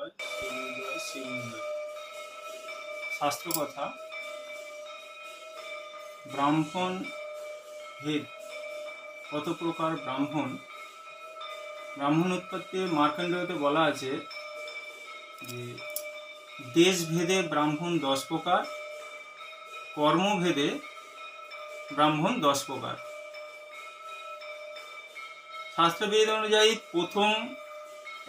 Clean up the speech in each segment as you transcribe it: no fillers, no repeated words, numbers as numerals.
জয়, শ্রী জয়। শাস্ত্র কথা, ব্রাহ্মণ ভেদ কত প্রকার ব্রাহ্মণ। ব্রাহ্মণ উৎপত্তি মার্কণ্ডেয়তে বলা আছে যে দেশ ভেদে ব্রাহ্মণ 10 প্রকার, কর্মভেদে ব্রাহ্মণ 10 প্রকার। শাস্ত্রবেদ অনুযায়ী প্রথম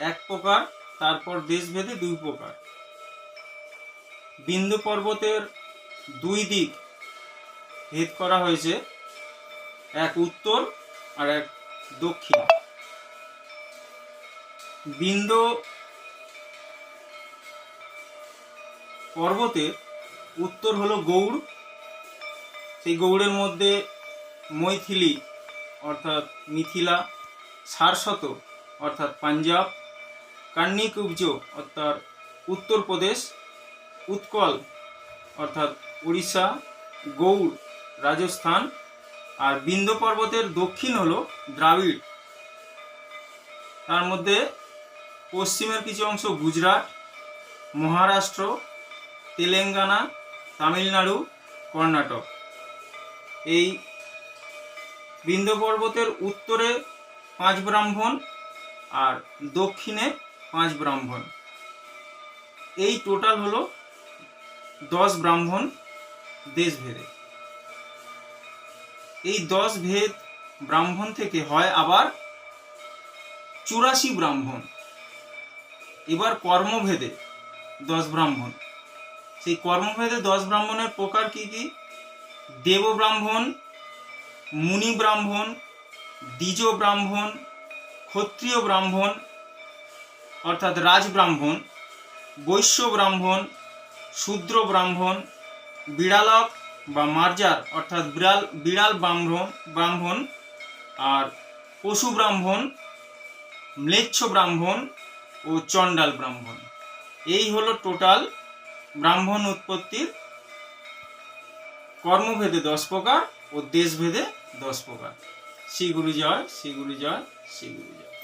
1 প্রকার, তারপর দেশভেদে 2 প্রকার। বিন্দু পর্বতের 2 দিক ভেদ করা হয়েছে, এক উত্তর আর এক দক্ষিণ। বিন্দু পর্বতের উত্তর হলো গৌড়, সেই গৌড়ের মধ্যে মৈথিলি অর্থাৎ মিথিলা, সারস্বত অর্থাৎ পাঞ্জাব, কান্নিকুব্জ অর্থাৎ উত্তরপ্রদেশ, উৎকল অর্থাৎ উড়িষ্যা, গৌড় রাজস্থান, আর বিন্ধ্য পর্বতের দক্ষিণ হলো দ্রাবিড়। তার মধ্যে পশ্চিমের কিছু অংশ গুজরাট, মহারাষ্ট্র, তেলেঙ্গানা, তামিলনাড়ু, কর্ণাটক। এই বিন্ধ্য পর্বতের উত্তরে 5 ব্রাহ্মণ আর দক্ষিণে 5 ব্রাহ্মণ। এই টোটাল হলো 10 ব্রাহ্মণ দেশভেদে। এই 10 ভেদ ব্রাহ্মণ থেকে হয় আবার 84 ব্রাহ্মণ। এবার কর্মভেদে 10 ব্রাহ্মণ। সেই কর্মভেদে 10 ব্রাহ্মণের প্রকার কি কি? দেব ব্রাহ্মণ, মুনি ব্রাহ্মণ, দ্বিজ ব্রাহ্মণ, ক্ষত্রিয় ব্রাহ্মণ অর্থাৎ রাজ ব্রাহ্মণ, বৈশ্য ব্রাহ্মণ, শূদ্র ব্রাহ্মণ, বিড়ালক বা মার্জার অর্থাৎ বিড়াল ব্রাহ্মণ, আর পশু ব্রাহ্মণ, ম্লেচ্ছ ব্রাহ্মণ ও চণ্ডাল ব্রাহ্মণ। এই হলো টোটাল ব্রাহ্মণ উৎপত্তির কর্মভেদে 10 প্রকার ও দেশভেদে 10 প্রকার। শ্রী গুরু জয়, শ্রী গুরু জয়, শ্রী গুরু জয়।